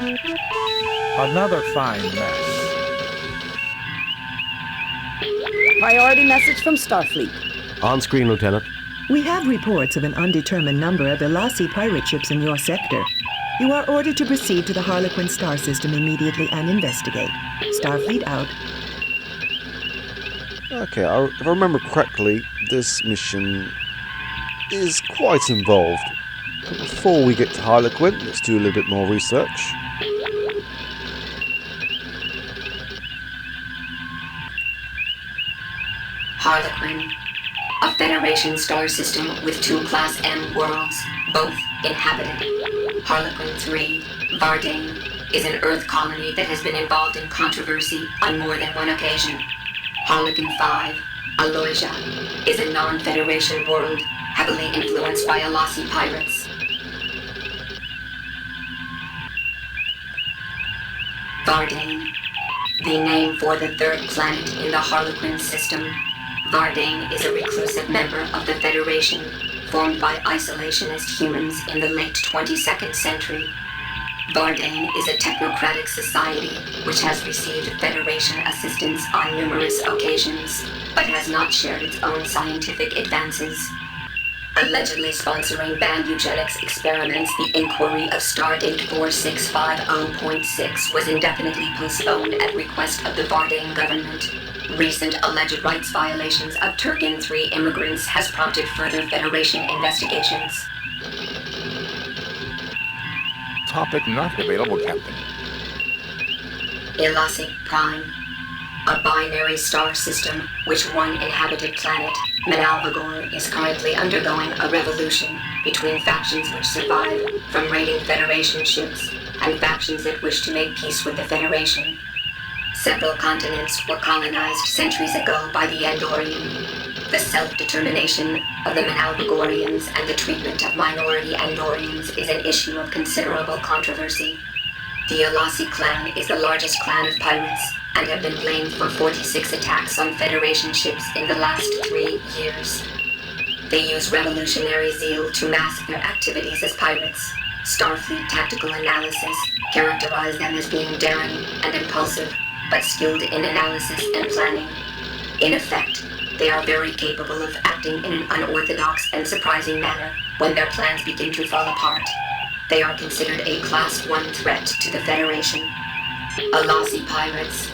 Another fine mess. Priority message from Starfleet. On screen, Lieutenant. We have reports of an undetermined number of Elasi pirate ships in your sector. You are ordered to proceed to the Harlequin star system immediately and investigate. Starfleet out. Okay, if I remember correctly, this mission is quite involved. But before we get to Harlequin, let's do a little bit more research. Harlequin, a Federation star system with 2 Class M worlds, both inhabited. Harlequin 3, Vardane, is an Earth colony that has been involved in controversy on more than one occasion. Harlequin 5, Aloysia, is a non-Federation world heavily influenced by Elasi pirates. Vardane, the name for the 3rd planet in the Harlequin system. Vardane is a reclusive member of the Federation, formed by isolationist humans in the late 22nd century. Vardane is a technocratic society which has received Federation assistance on numerous occasions, but has not shared its own scientific advances. Allegedly sponsoring banned eugenics experiments, the inquiry of Stardate 4650.6 was indefinitely postponed at request of the Vardane government. Recent alleged rights violations of Turgan 3 immigrants has prompted further Federation investigations. Topic not available, Captain. Elasi Prime, a binary star system which one inhabited planet, Manalvagor, is currently undergoing a revolution between factions which survive from raiding Federation ships and factions that wish to make peace with the Federation. Several continents were colonized centuries ago by the Andorian. The self-determination of the Manalvagorians and the treatment of minority Andorians is an issue of considerable controversy. The Elasi clan is the largest clan of pirates and have been blamed for 46 attacks on Federation ships in the last 3 years. They use revolutionary zeal to mask their activities as pirates. Starfleet tactical analysis characterized them as being daring and impulsive, but skilled in analysis and planning. In effect, they are very capable of acting in an unorthodox and surprising manner when their plans begin to fall apart. They are considered a Class 1 threat to the Federation. Elasi pirates.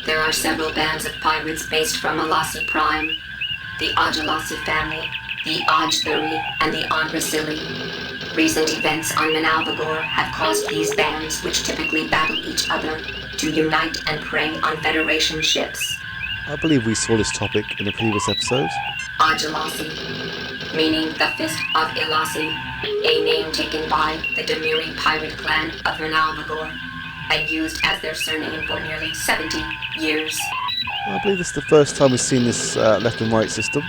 There are several bands of pirates based from Elasi Prime, the Ajalasi family, the Ajthuri, and the Andrasili. Recent events on Manalvagor have caused these bands, which typically battle each other, to unite and prey on Federation ships. I believe we saw this topic in a previous episode. Ajalasi, meaning the Fist of Elasi, a name taken by the Demiri pirate clan of Manalvagor, and used as their surname for nearly 70 years. I believe this is the first time we've seen this left and right system,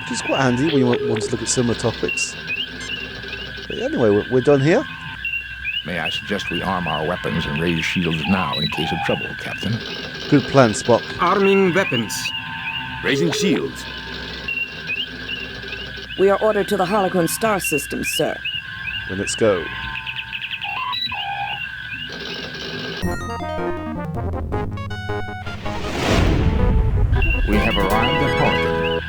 which is quite handy when you want to look at similar topics. But anyway, we're done here. May I suggest we arm our weapons and raise shields now in case of trouble, Captain? Good plan, Spock. Arming weapons. Raising shields. We are ordered to the Harlequin star system, sir. Then let's go. We have arrived at Harlequin.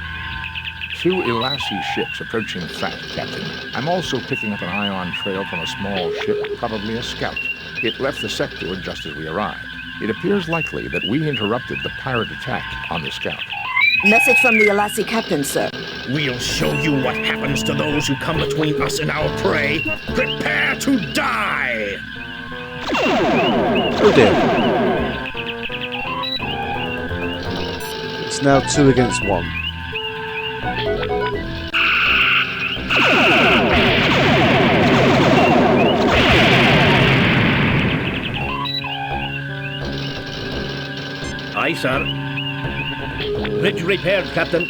2 Elasi ships approaching fast, Captain. I'm also picking up an ion trail from a small ship, probably a scout. It left the sector just as we arrived. It appears likely that we interrupted the pirate attack on the scout. Message from the Elasi captain, sir. We'll show you what happens to those who come between us and our prey. Prepare to die! Oh dear. It's now 2 against 1. Aye, sir. Bridge repaired, Captain.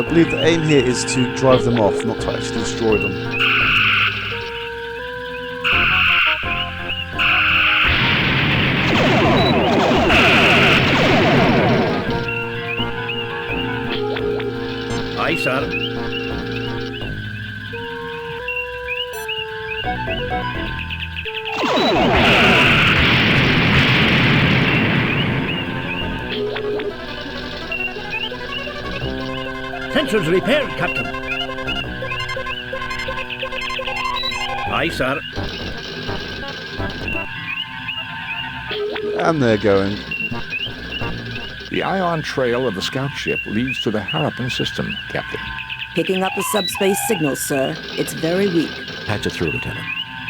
believe the aim here is to drive them off, not to actually destroy them. Aye, sir. Sensors repaired, Captain. Aye, sir. And they're going. The ion trail of the scout ship leads to the Harappan system, Captain. Picking up the subspace signal, sir. It's very weak. Patch it through, Lieutenant.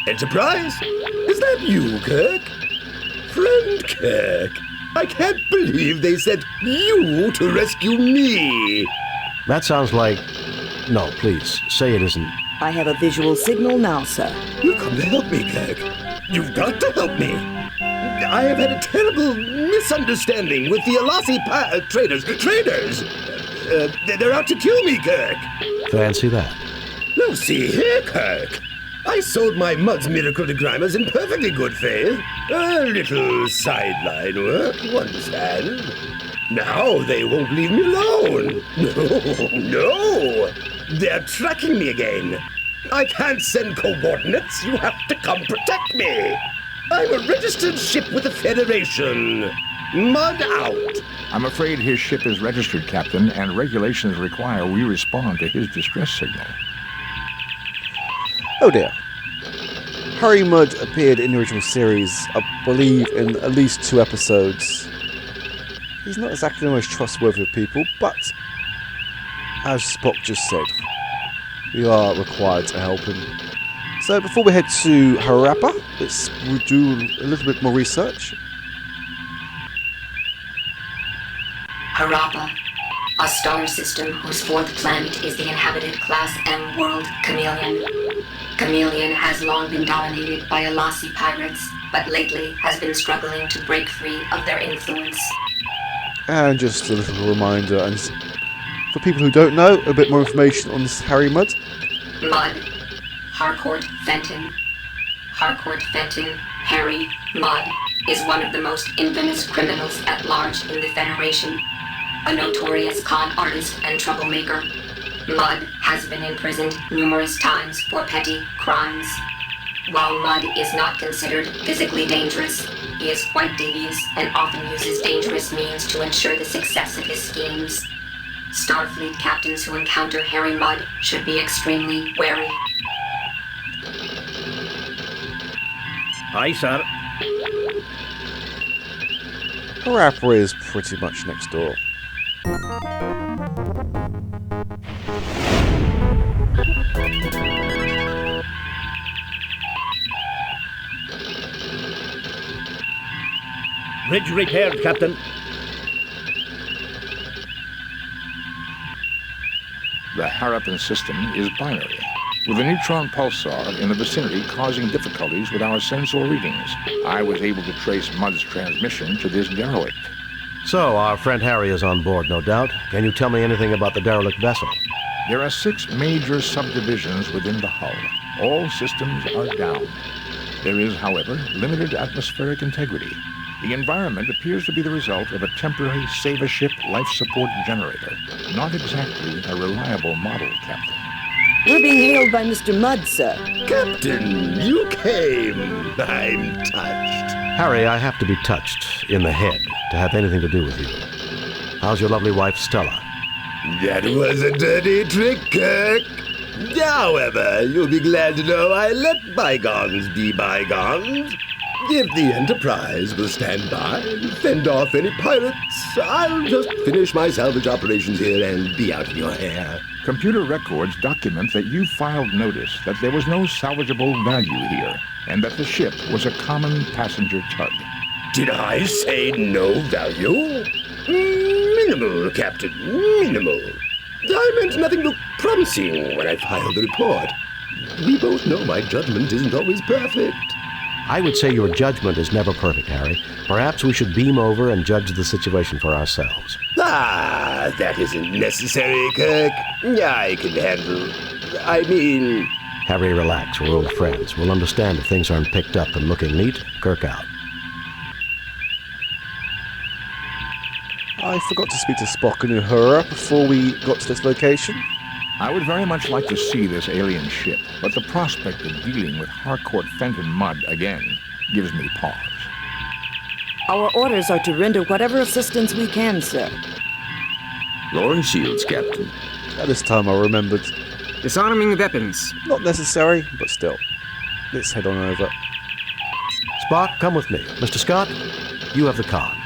Enterprise? Is that you, Kirk? Friend Kirk, I can't believe they sent you to rescue me. That sounds like... No, please, say it isn't. I have a visual signal now, sir. You've come to help me, Kirk. You've got to help me. I have had a terrible misunderstanding with the Alasi traders. Traders? They're out to kill me, Kirk. Fancy that. Now see here, Kirk. I sold my Mud's miracle to Grimers in perfectly good faith. A little sideline work, you understand. Now they won't leave me alone. No. They're tracking me again. I can't send coordinates. You have to come protect me. I'm a registered ship with the Federation. Mud out. I'm afraid his ship is registered, Captain, and regulations require we respond to his distress signal. Oh dear. Harry Mudd appeared in the original series, I believe, in at least 2 episodes. He's not exactly the most trustworthy of people, but as Spock just said, we are required to help him. So before we head to Harappa, let's do a little bit more research. Harappa, a star system whose 4th planet is the inhabited Class M world Chameleon. Chameleon has long been dominated by Alasi pirates, but lately has been struggling to break free of their influence. And just a little reminder, and for people who don't know, a bit more information on this Harry Mudd. Mudd. Harcourt Fenton. Harcourt Fenton, Harry Mudd, is one of the most infamous criminals at large in the Federation. A notorious con artist and troublemaker, Mudd has been imprisoned numerous times for petty crimes. While Mudd is not considered physically dangerous, he is quite devious and often uses dangerous means to ensure the success of his schemes. Starfleet captains who encounter Harry Mudd should be extremely wary. Aye, sir. Harappa is pretty much next door. Bridge repaired, Captain. The Harappan system is binary, with a neutron pulsar in the vicinity causing difficulties with our sensor readings. I was able to trace Mudd's transmission to this derelict. So, our friend Harry is on board, no doubt. Can you tell me anything about the derelict vessel? There are 6 major subdivisions within the hull. All systems are down. There is, however, limited atmospheric integrity. The environment appears to be the result of a temporary save-a-ship life support generator. Not exactly a reliable model, Captain. We're being hailed by Mr. Mudd, sir. Captain, you came. I'm touched. Harry, I have to be touched in the head to have anything to do with you. How's your lovely wife, Stella? That was a dirty trick, Kirk. However, you'll be glad to know I let bygones be bygones. If the Enterprise will stand by and fend off any pirates, I'll just finish my salvage operations here and be out of your hair. Computer records document that you filed notice that there was no salvageable value here, and that the ship was a common passenger tug. Did I say no value? Minimal, Captain, minimal. I meant nothing looked promising when I filed the report. We both know my judgment isn't always perfect. I would say your judgment is never perfect, Harry. Perhaps we should beam over and judge the situation for ourselves. Ah, that isn't necessary, Kirk. I can handle... I mean... Harry, relax. We're old friends. We'll understand if things aren't picked up and looking neat. Kirk out. I forgot to speak to Spock and Uhura before we got to this location. I would very much like to see this alien ship, but the prospect of dealing with Harcourt Fenton Mudd again gives me pause. Our orders are to render whatever assistance we can, sir. Lorn shields, Captain. At this time I remembered. Disarming weapons. Not necessary, but still. Let's head on over. Spock, come with me. Mr. Scott, you have the con.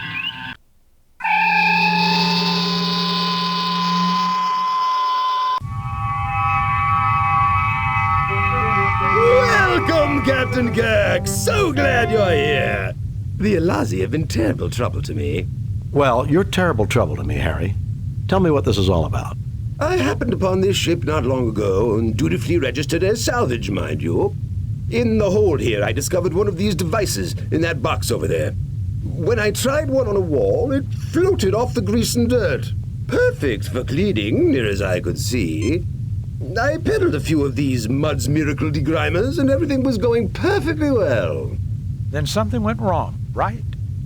Welcome, Captain Kirk. So glad you're here. The Elazi have been terrible trouble to me. Well, you're terrible trouble to me, Harry. Tell me what this is all about. I happened upon this ship not long ago and dutifully registered as salvage, mind you. In the hold here, I discovered one of these devices in that box over there. When I tried one on a wall, it floated off the grease and dirt. Perfect for cleaning, near as I could see. I peddled a few of these Mudd's Miracle Degrimers, and everything was going perfectly well. Then something went wrong, right?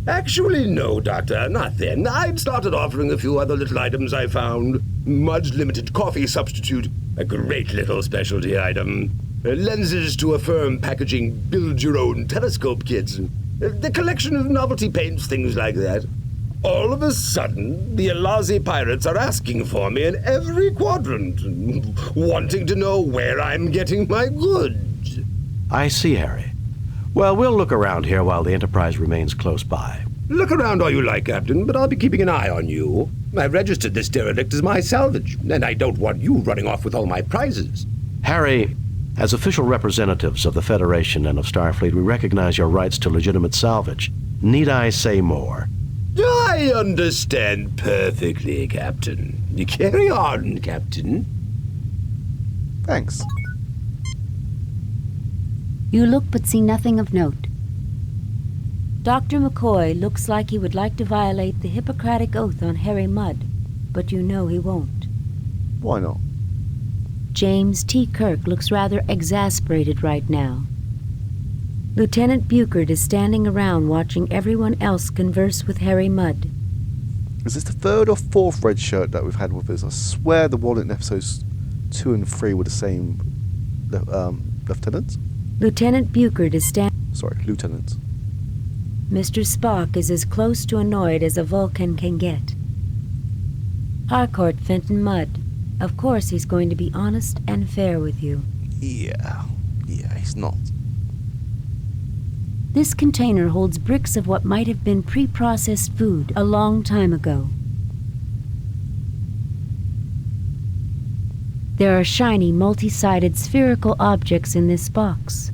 Actually, no, Doctor, not then. I'd started offering a few other little items I found. Mudd's Limited Coffee Substitute, a great little specialty item. Lenses to affirm packaging build-your-own telescope kits. The collection of novelty paints, things like that. All of a sudden, the Elazi pirates are asking for me in every quadrant, wanting to know where I'm getting my goods. I see, Harry. Well, we'll look around here while the Enterprise remains close by. Look around all you like, Captain, but I'll be keeping an eye on you. I've registered this derelict as my salvage, and I don't want you running off with all my prizes. Harry, as official representatives of the Federation and of Starfleet, we recognize your rights to legitimate salvage. Need I say more? I understand perfectly, Captain. You carry on, Captain. Thanks. You look but see nothing of note. Dr. McCoy looks like he would like to violate the Hippocratic Oath on Harry Mudd, but you know he won't. Why not? James T. Kirk looks rather exasperated right now. Lieutenant Buchard is standing around watching everyone else converse with Harry Mudd. Is this the third or fourth red shirt that we've had with us? I swear the one in episodes 2 and 3 were the same lieutenants. Lieutenant Buchard is lieutenants. Mr. Spock is as close to annoyed as a Vulcan can get. Harcourt Fenton Mudd. Of course he's going to be honest and fair with you. Yeah, he's not. This container holds bricks of what might have been pre-processed food a long time ago. There are shiny, multi-sided spherical objects in this box.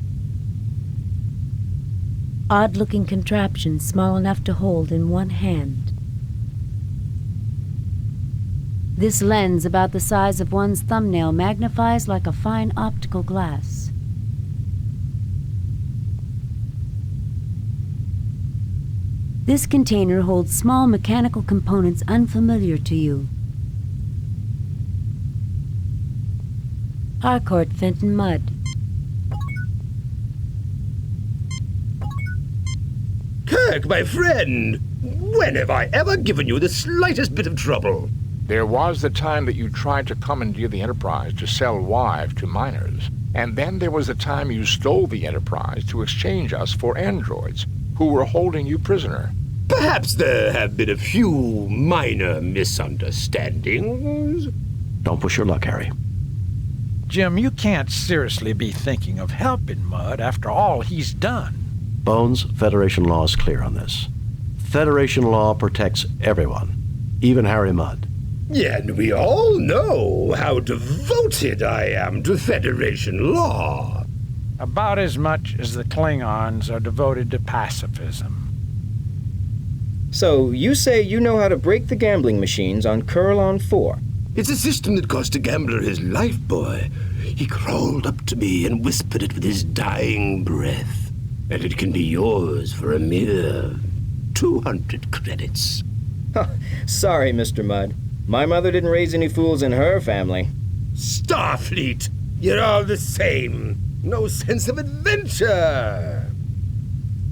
Odd-looking contraptions small enough to hold in one hand. This lens, about the size of one's thumbnail, magnifies like a fine optical glass. This container holds small mechanical components unfamiliar to you. Harcourt Fenton Mudd. Kirk, my friend! When have I ever given you the slightest bit of trouble? There was the time that you tried to commandeer the Enterprise to sell wives to miners. And then there was the time you stole the Enterprise to exchange us for androids who were holding you prisoner. Perhaps there have been a few minor misunderstandings. Don't push your luck, Harry. Jim, you can't seriously be thinking of helping Mudd after all he's done. Bones, Federation law is clear on this. Federation law protects everyone, even Harry Mudd. Yeah, and we all know how devoted I am to Federation law. About as much as the Klingons are devoted to pacifism. So, you say you know how to break the gambling machines on Kurlon 4? It's a system that cost a gambler his life, boy. He crawled up to me and whispered it with his dying breath. and it can be yours for a mere 200 credits. Sorry, Mr. Mudd. My mother didn't raise any fools in her family. Starfleet! You're all the same. No sense of adventure!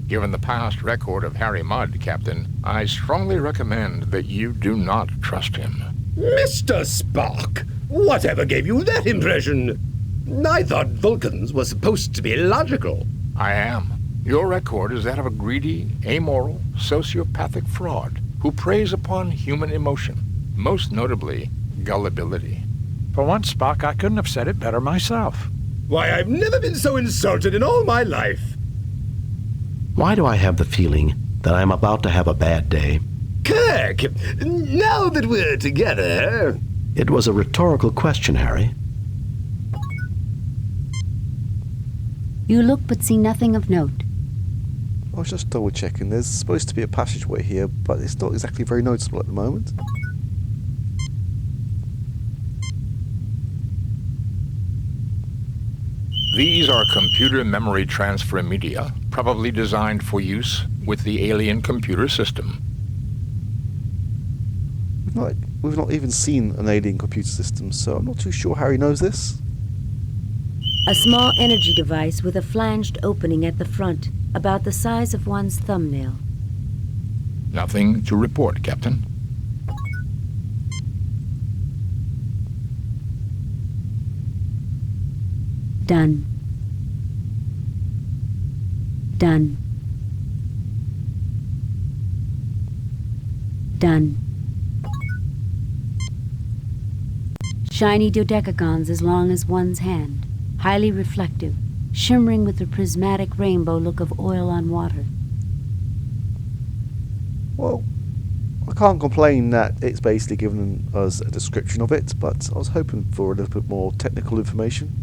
Given the past record of Harry Mudd, Captain, I strongly recommend that you do not trust him. Mr. Spock! Whatever gave you that impression? I thought Vulcans were supposed to be logical. I am. Your record is that of a greedy, amoral, sociopathic fraud who preys upon human emotion, most notably gullibility. For once, Spock, I couldn't have said it better myself. Why, I've never been so insulted in all my life. Why do I have the feeling that I'm about to have a bad day? Kirk, now that we're together... It was a rhetorical question, Harry. You look but see nothing of note. I was just double checking. There's supposed to be a passageway here, but it's not exactly very noticeable at the moment. These are computer memory transfer media, probably designed for use with the alien computer system. We've not even seen an alien computer system, so I'm not too sure Harry knows this. A small energy device with a flanged opening at the front, about the size of one's thumbnail. Nothing to report, Captain. Done. Done. Done. Shiny dodecagons as long as one's hand, highly reflective, shimmering with the prismatic rainbow look of oil on water. Well, I can't complain that it's basically given us a description of it, but I was hoping for a little bit more technical information.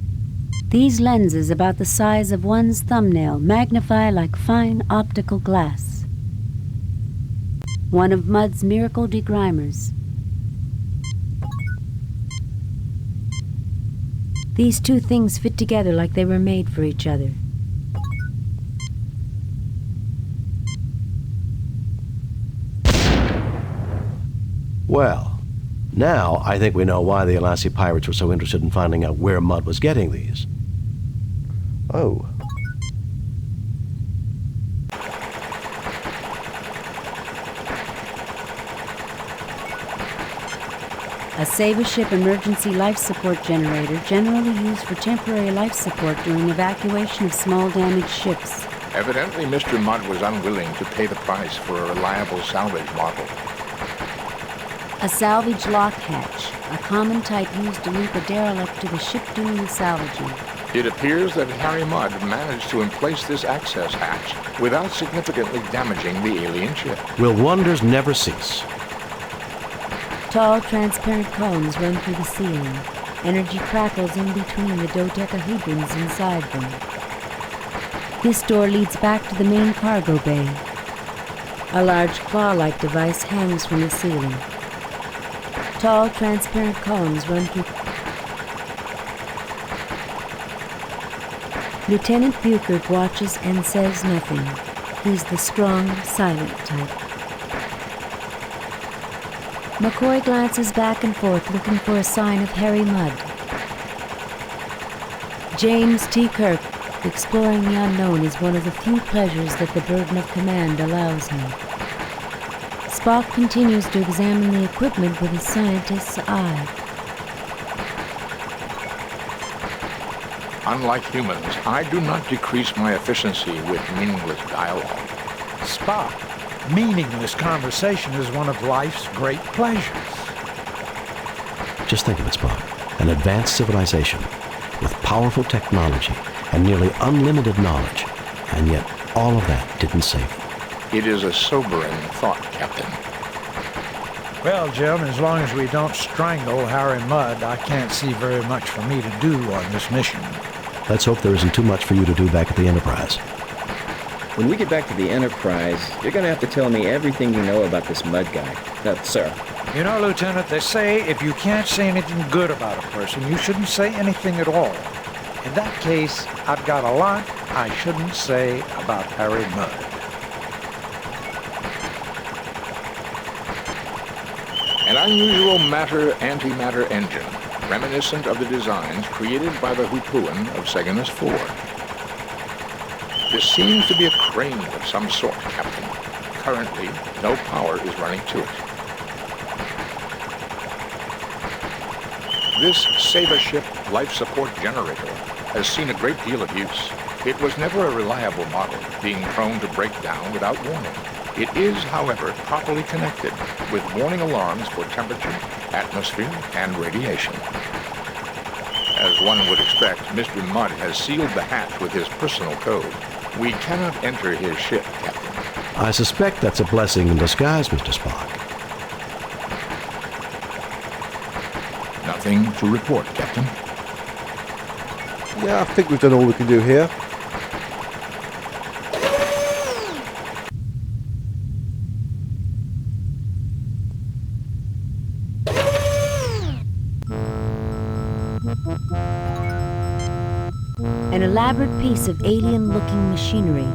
These lenses, about the size of one's thumbnail, magnify like fine optical glass. One of Mudd's miracle degrimers. These two things fit together like they were made for each other. Well, now I think we know why the Alassi pirates were so interested in finding out where Mudd was getting these. Oh. A Saber ship emergency life support generator, generally used for temporary life support during evacuation of small damaged ships. Evidently, Mr. Mudd was unwilling to pay the price for a reliable salvage model. A salvage lock hatch, a common type used to link a derelict to the ship doing the salvaging. It appears that Harry Mudd managed to emplace this access hatch without significantly damaging the alien ship. Will wonders never cease? Tall, transparent columns run through the ceiling. Energy crackles in between the dodecahedrons inside them. This door leads back to the main cargo bay. A large claw-like device hangs from the ceiling. Tall, transparent columns run through... Lieutenant Buchert watches and says nothing. He's the strong, silent type. McCoy glances back and forth, looking for a sign of Harry Mudd. James T. Kirk, exploring the unknown is one of the few pleasures that the burden of command allows him. Spock continues to examine the equipment with his scientist's eye. Unlike humans, I do not decrease my efficiency with meaningless dialogue. Spock, meaningless conversation is one of life's great pleasures. Just think of it, Spock. An advanced civilization with powerful technology and nearly unlimited knowledge, and yet all of that didn't save them. It is a sobering thought, Captain. Well, Jim, as long as we don't strangle Harry Mudd, I can't see very much for me to do on this mission. Let's hope there isn't too much for you to do back at the Enterprise. When we get back to the Enterprise, you're gonna have to tell me everything you know about this Mudd guy. Sir. You know, Lieutenant, they say if you can't say anything good about a person, you shouldn't say anything at all. In that case, I've got a lot I shouldn't say about Harry Mudd. An unusual matter-antimatter engine, reminiscent of the designs created by the Hoopoon of Segamus 4. This seems to be a crane of some sort, Captain. Currently, no power is running to it. This Saber ship life support generator has seen a great deal of use. It was never a reliable model, being prone to break down without warning. It is, however, properly connected with warning alarms for temperature, atmosphere, and radiation. As one would expect, Mr. Mudd has sealed the hatch with his personal code. We cannot enter his ship, Captain. I suspect that's a blessing in disguise, Mr. Spock. Nothing to report, Captain. Yeah, I think we've done all we can do here. An elaborate piece of alien-looking machinery.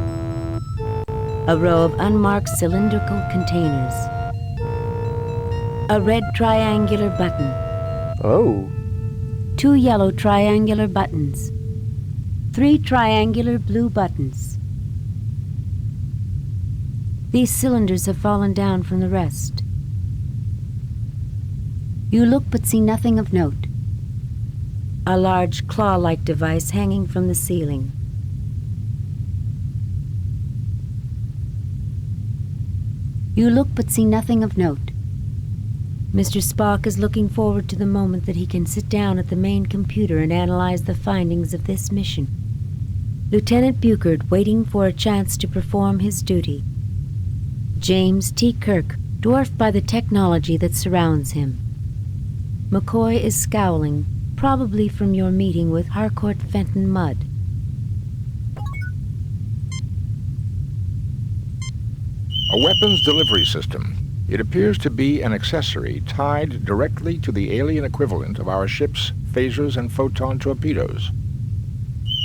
A row of unmarked cylindrical containers. A red triangular button. Oh. 2 yellow triangular buttons. 3 triangular blue buttons. These cylinders have fallen down from the rest. You look but see nothing of note. A large claw-like device hanging from the ceiling. You look but see nothing of note. Mr. Spock is looking forward to the moment that he can sit down at the main computer and analyze the findings of this mission. Lieutenant Buchard waiting for a chance to perform his duty. James T. Kirk, dwarfed by the technology that surrounds him. McCoy is scowling, probably from your meeting with Harcourt Fenton Mudd. A weapons delivery system. It appears to be an accessory tied directly to the alien equivalent of our ship's phasers and photon torpedoes.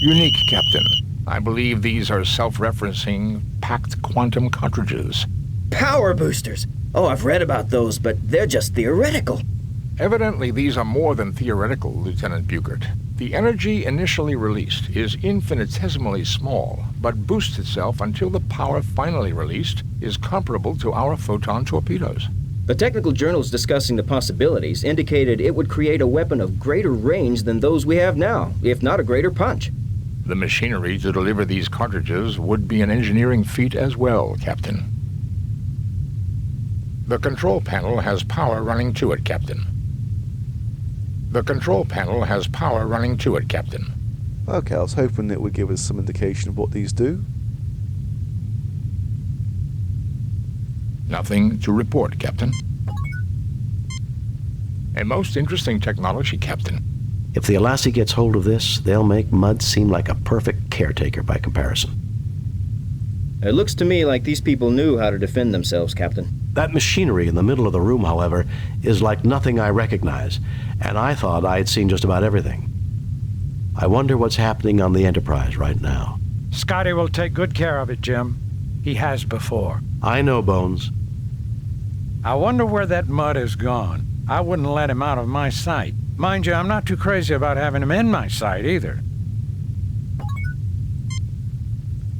Unique, Captain. I believe these are self-referencing packed quantum cartridges. Power boosters! Oh, I've read about those, but they're just theoretical. Evidently, these are more than theoretical, Lieutenant Buchard. The energy initially released is infinitesimally small, but boosts itself until the power finally released is comparable to our photon torpedoes. The technical journals discussing the possibilities indicated it would create a weapon of greater range than those we have now, if not a greater punch. The machinery to deliver these cartridges would be an engineering feat as well, Captain. The control panel has power running to it, Captain. The control panel has power running to it, Captain. Okay, I was hoping it would give us some indication of what these do. Nothing to report, Captain. A most interesting technology, Captain. If the Alassi gets hold of this, they'll make Mudd seem like a perfect caretaker by comparison. It looks to me like these people knew how to defend themselves, Captain. That machinery in the middle of the room, however, is like nothing I recognize, and I thought I had seen just about everything. I wonder what's happening on the Enterprise right now. Scotty will take good care of it, Jim. He has before. I know, Bones. I wonder where that Mudd has gone. I wouldn't let him out of my sight. Mind you, I'm not too crazy about having him in my sight either.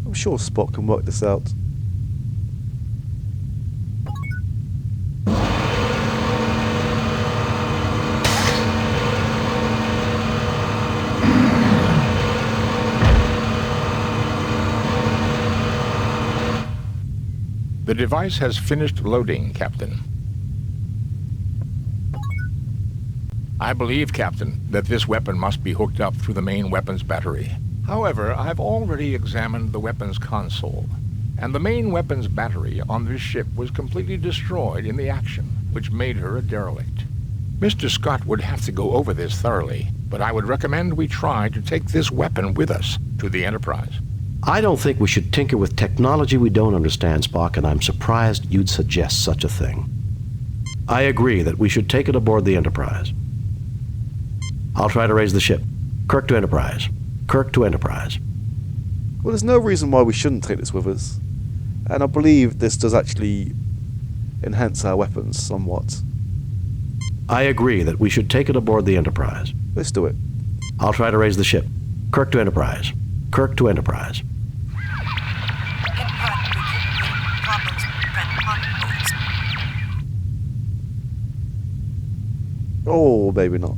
I'm sure Spock can work this out. The device has finished loading, Captain. I believe, Captain, that this weapon must be hooked up through the main weapons battery. However, I've already examined the weapons console, and the main weapons battery on this ship was completely destroyed in the action, which made her a derelict. Mr. Scott would have to go over this thoroughly, but I would recommend we try to take this weapon with us to the Enterprise. I don't think we should tinker with technology we don't understand, Spock, and I'm surprised you'd suggest such a thing. I agree that we should take it aboard the Enterprise. I'll try to raise the ship. Kirk to Enterprise. Kirk to Enterprise. Well, there's no reason why we shouldn't take this with us. And I believe this does actually enhance our weapons somewhat. I agree that we should take it aboard the Enterprise. Let's do it. I'll try to raise the ship. Kirk to Enterprise. Kirk to Enterprise. Oh, maybe not.